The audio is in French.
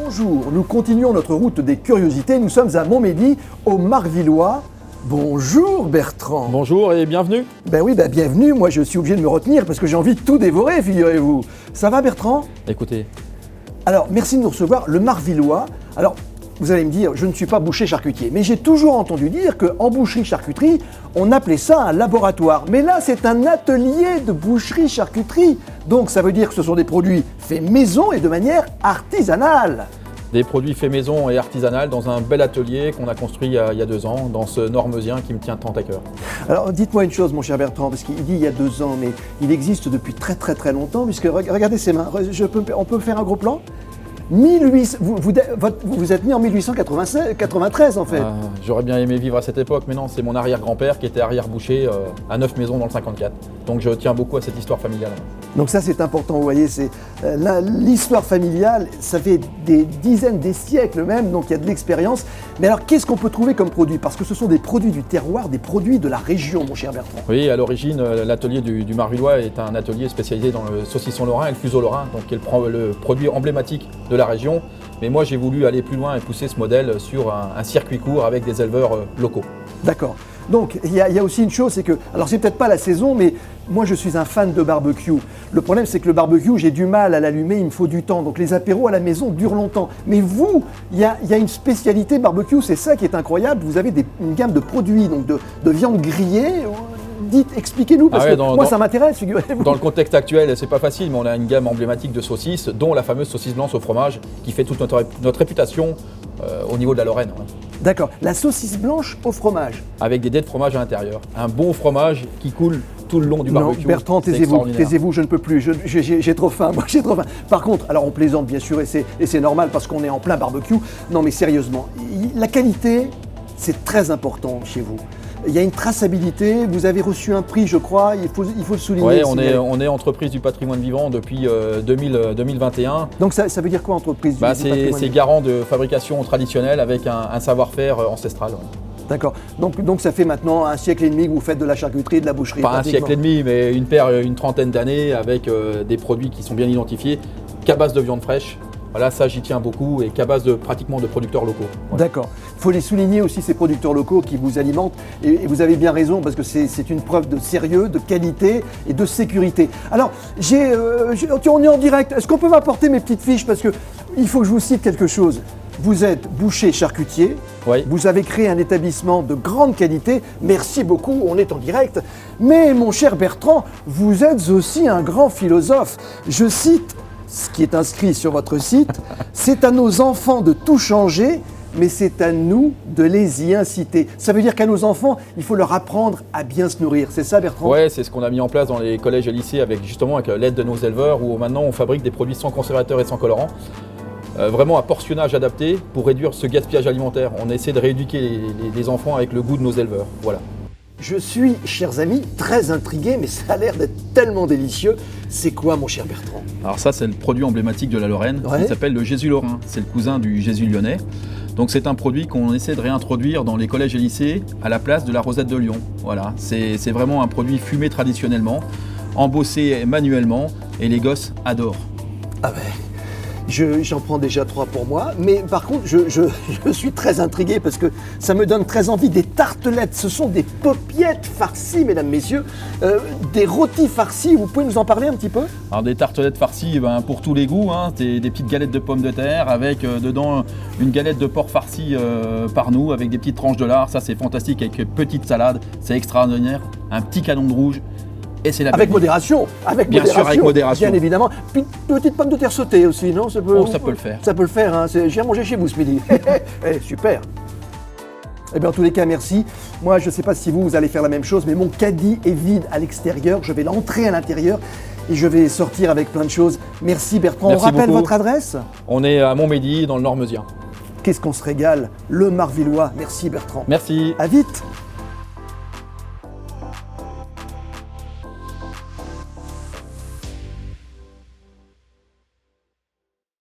Bonjour, nous continuons notre route des curiosités. Nous sommes à Montmédy, au Marvillois. Bonjour Bertrand. Bonjour et bienvenue. Ben oui, bienvenue. Moi, je suis obligé de me retenir parce que j'ai envie de tout dévorer, figurez-vous. Ça va Bertrand? Écoutez. Alors, merci de nous recevoir. Le Marvillois. Alors, vous allez me dire, je ne suis pas boucher charcutier, mais j'ai toujours entendu dire qu'en boucherie-charcuterie, on appelait ça un laboratoire. Mais là, c'est un atelier de boucherie-charcuterie. Donc, ça veut dire que ce sont des produits faits maison et de manière artisanale. Des produits faits maison et artisanal dans un bel atelier qu'on a construit il y a 2 ans, dans ce Normezien qui me tient tant à cœur. Alors, dites-moi une chose, mon cher Bertrand, parce qu'il dit il y a 2 ans, mais il existe depuis très longtemps, puisque regardez ses mains. On peut faire un gros plan? Vous êtes né en 1893 en fait. J'aurais bien aimé vivre à cette époque, mais non, c'est mon arrière-grand-père qui était arrière-boucher à 9 maisons dans le 54. Donc je tiens beaucoup à cette histoire familiale. Donc ça c'est important, vous voyez, c'est l'histoire familiale, ça fait des dizaines, des siècles même, donc il y a de l'expérience. Mais alors qu'est-ce qu'on peut trouver comme produit? Parce que ce sont des produits du terroir, des produits de la région, mon cher Bertrand. Oui, à l'origine, l'atelier du Marvillois est un atelier spécialisé dans le saucisson lorrain et le fuseau lorrain, donc qui est le produit emblématique de la région. Mais moi j'ai voulu aller plus loin et pousser ce modèle sur un circuit court avec des éleveurs locaux. D'accord. Donc il y a aussi une chose, c'est que, alors c'est peut-être pas la saison, mais moi je suis un fan de barbecue. Le problème c'est que le barbecue, j'ai du mal à l'allumer, il me faut du temps. Donc les apéros à la maison durent longtemps. Mais vous, il y a une spécialité barbecue, c'est ça qui est incroyable. Vous avez une gamme de produits, donc de viande grillée. Dites, expliquez-nous, parce que moi ça m'intéresse, figurez-vous. Dans le contexte actuel, c'est pas facile, mais on a une gamme emblématique de saucisses, dont la fameuse saucisse blanche au fromage, qui fait toute notre réputation au niveau de la Lorraine. D'accord, la saucisse blanche au fromage. Avec des dés de fromage à l'intérieur. Un bon fromage qui coule tout le long du barbecue. Non, Bertrand, taisez-vous, je ne peux plus, j'ai trop faim, moi j'ai trop faim. Par contre, alors on plaisante bien sûr, et c'est normal parce qu'on est en plein barbecue. Non mais sérieusement, la qualité, c'est très important chez vous. Il y a une traçabilité, vous avez reçu un prix je crois, il faut le souligner. Oui, on est entreprise du patrimoine vivant depuis 2021. Donc ça veut dire quoi entreprise du patrimoine vivant? C'est garant de fabrication traditionnelle avec un savoir-faire ancestral. D'accord, donc ça fait maintenant 1 siècle et demi que vous faites de la charcuterie et de la boucherie. Pas 1 siècle et demi, mais une trentaine d'années avec des produits qui sont bien identifiés, qu'à base de viande fraîche. Voilà, ça j'y tiens beaucoup et qu'à base pratiquement de producteurs locaux. Voilà. D'accord. Il faut les souligner aussi, ces producteurs locaux qui vous alimentent. Et vous avez bien raison parce que c'est une preuve de sérieux, de qualité et de sécurité. Alors, on est en direct. Est-ce qu'on peut m'apporter mes petites fiches? Parce qu'il faut que je vous cite quelque chose. Vous êtes boucher charcutier. Oui. Vous avez créé un établissement de grande qualité. Merci beaucoup, on est en direct. Mais mon cher Bertrand, vous êtes aussi un grand philosophe. Je cite ce qui est inscrit sur votre site, c'est à nos enfants de tout changer, mais c'est à nous de les y inciter. Ça veut dire qu'à nos enfants, il faut leur apprendre à bien se nourrir. C'est ça, Bertrand? Oui, c'est ce qu'on a mis en place dans les collèges et lycées avec l'aide de nos éleveurs, où maintenant on fabrique des produits sans conservateurs et sans colorants. Vraiment un portionnage adapté pour réduire ce gaspillage alimentaire. On essaie de rééduquer les enfants avec le goût de nos éleveurs. Voilà. Je suis, chers amis, très intrigué, mais ça a l'air d'être tellement délicieux. C'est quoi, mon cher Bertrand? Alors ça, c'est le produit emblématique de la Lorraine, qui s'appelle le Jésus lorrain. C'est le cousin du Jésus lyonnais. Donc c'est un produit qu'on essaie de réintroduire dans les collèges et lycées à la place de la rosette de Lyon. Voilà, c'est vraiment un produit fumé traditionnellement, embossé manuellement, et les gosses adorent. Ah ben... J'en prends déjà 3 pour moi, mais par contre, je suis très intrigué parce que ça me donne très envie. Des tartelettes, ce sont des popiettes farcies, mesdames, messieurs, des rôtis farcis, vous pouvez nous en parler un petit peu? Alors des tartelettes farcies, pour tous les goûts, des petites galettes de pommes de terre avec dedans une galette de porc farcie par nous avec des petites tranches de lard, ça c'est fantastique avec une petite salade, c'est extraordinaire, un petit canon de rouge. Avec modération, bien sûr, avec modération. Bien évidemment. Puis petite pomme de terre sautée aussi, non? Ça peut le faire. Ça peut le faire, hein. Je viens manger chez vous ce midi. Super. Eh bien, en tous les cas, merci. Moi, je ne sais pas si vous allez faire la même chose, mais mon caddie est vide à l'extérieur. Je vais l'entrer à l'intérieur et je vais sortir avec plein de choses. Merci Bertrand. Merci On rappelle beaucoup. Votre adresse? On est à Montmédy, dans le Normezien. Qu'est-ce qu'on se régale? Le Marvillois. Merci Bertrand. Merci. À vite.